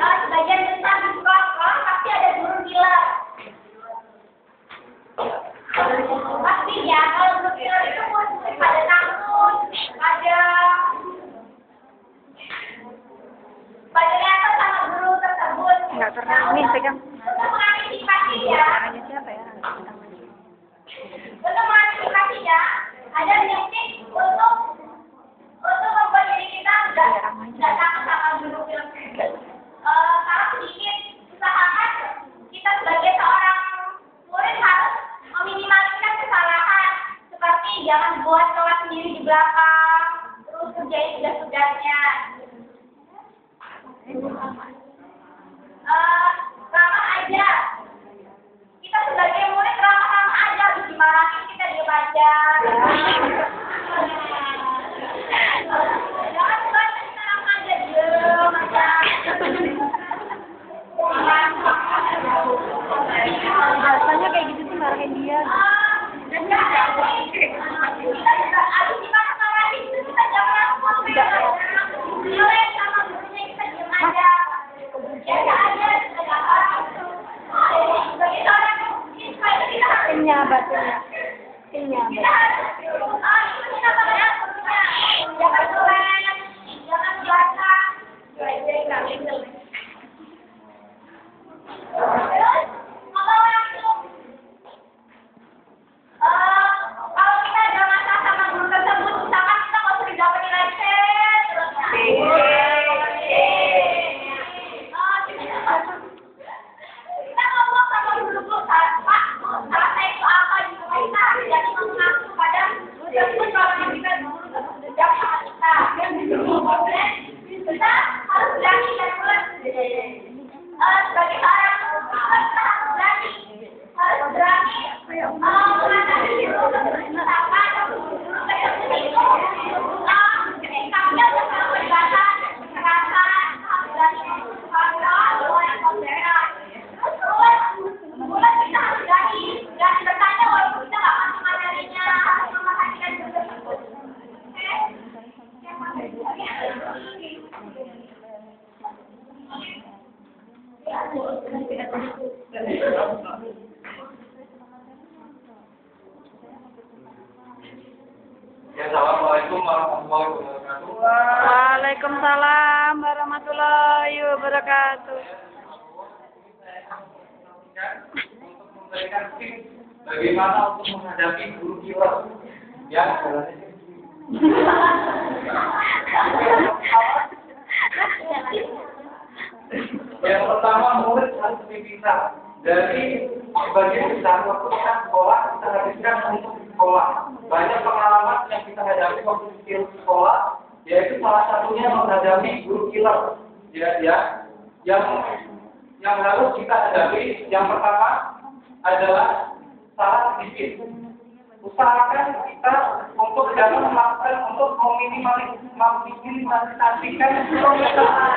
Sebagian besar di sekolah pasti ada guru killer. Pasti ya, kalau guru killer itu pada takut, pada reaksi sama guru tersebut. Nggak pernah nih pegang. Untuk mengantisipasi ya. Siapa ya? Untuk mengantisipasi ya, ada teknik untuk membuat diri kita nggak takut sama guru killer. Kalau sedikit usahakan kita sebagai seorang murid harus meminimaliskan kesalahan, seperti jangan buat kelas sendiri di belakang, terus kerjain tugas-tugasnya. Ramah aja. Kita sebagai murid ramah-ramah aja, harus dimarahin kita diem aja. Jangan buat kita ramah aja, diem aja. Rasanya kayak gitu sih marahin dia. Kita juga abis dimarahin itu kita jangan langsung jelek sama gurunya, kita diem aja. Biasa aja, kita sebagai seorang siswa itu kita harus Pinnya batunya. Pinnya kita harus kita pada gurunya, jangan jelek, jangan biasa. Terus kalau kita ada masalah sama guru tersebut, misalkan kita nggak usah dapat nilai C, terus kita ngomong sama guru Pak, salah saya itu apa gitu, kita harus jadi mengaku pada guru tersebut kalau kita guru tersebut dendam sama kita. Kita harus berani dan sebagai seorang siswa kita harus berani menghadapi itu. Misalkan guru tersebut itu sikapnya udah sangat kelihatan, kekerasan, harus berani mengontrol yang konseran. Terus kita harus berani bertanya walaupun kita nggak masuk materinya, harus memperhatikan guru tersebut. Assalamualaikum warahmatullahi wabarakatuh. Waalaikumsalam warahmatullahi wabarakatuh. Untuk memberikan tips bagaimana untuk menghadapi guru killer yang yang pertama, murid harus dipisah dari sebagian besar waktu kita sekolah kita habiskan untuk sekolah. Banyak pengalaman yang kita hadapi waktu di sekolah, yaitu salah satunya menghadapi guru killer. Yang harus kita hadapi yang pertama adalah salah sedikit. Usahakan kita untuk jangan melakukan untuk meminimalisasikan kesalahan.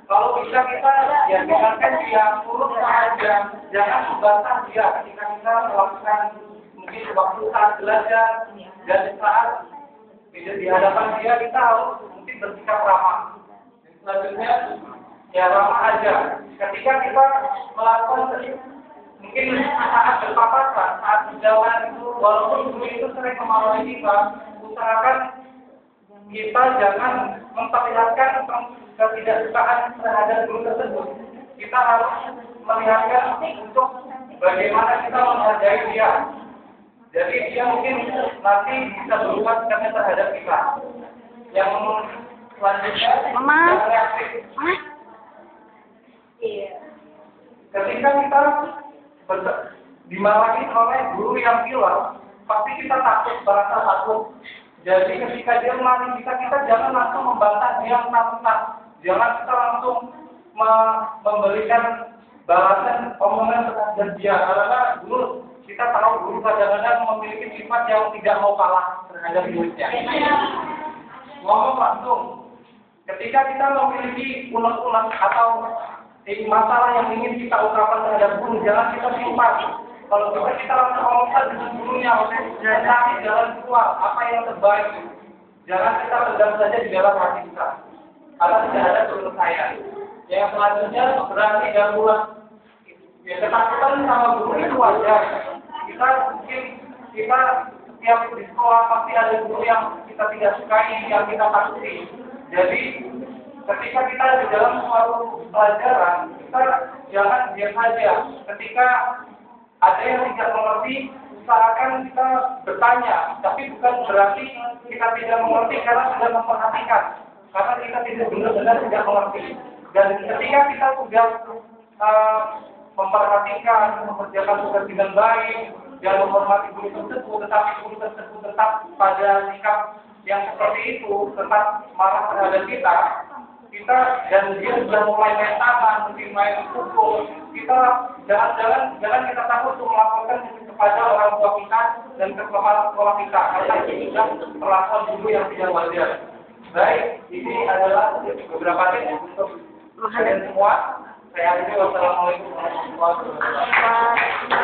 Kalau bisa kita ya dengarkan dia turut saja, jangan membantah dia ketika kita melakukan mungkin waktu saat belajar dan saat di hadapan dia kita harus mungkin bersikap ramah. Selanjutnya ya ramah aja. Ketika kita melakukan mungkin saat berpapasan, saat berjalan itu walaupun guru itu sering memarahi kita, usahakan kita jangan memperlihatkan ketidaksukaan terhadap guru tersebut. Kita harus melihatkan untuk bagaimana kita menghargai dia. Jadi dia mungkin nanti bisa berubah sikapnya terhadap kita. Yang selanjutnya yang reaktif. Ketika kita dimarahi oleh guru yang killer, pasti kita takut, merasa takut. Jadi ketika dia memarahi kita jangan langsung membantah dia mentah-mentah. Jangan kita langsung memberikan balasan omongan terhadap dia. Karena guru, kita tahu guru kadang-kadang memiliki sifat yang tidak mau kalah terhadap muridnya. Ngomong langsung. Ketika kita memiliki unek-unek atau masalah yang ingin kita ungkapkan terhadap guru, jangan kita simpan. Kalau kita langsung ngomongkan dengan gurunya, cari jalan keluar, apa yang terbaik. Jangan kita pendam saja di dalam hati kita. Karena tidak ada penyelesaian. Yang selanjutnya berarti gangguan. Ya, ketakutan sama guru itu wajar. Kita mungkin setiap di sekolah pasti ada guru yang kita tidak sukai, yang kita takuti. Jadi ketika kita di dalam suatu pelajaran, kita jangan diam saja. Ketika ada yang tidak mengerti, usahakan kita bertanya. Tapi bukan berarti kita tidak mengerti karena sudah memperhatikan. Karena kita tidak benar-benar tidak mengerti. Dan ketika kita sudah memperhatikan, mengerjakan tugas dengan baik, dan menghormati guru tersebut, tetapi guru tersebut tetap pada sikap yang seperti itu, tetap marah terhadap kita dan dia sudah mulai main tangan, mungkin main pukul, kita jangan kita takut untuk melaporkan kepada orang tua kita dan ke kepala sekolah kita, karena ini sudah perlakuan guru yang tidak wajar. Baik, ini adalah beberapa tips untuk kalian semua. Saya akhiri, wassalamualaikum warahmatullahi wabarakatuh.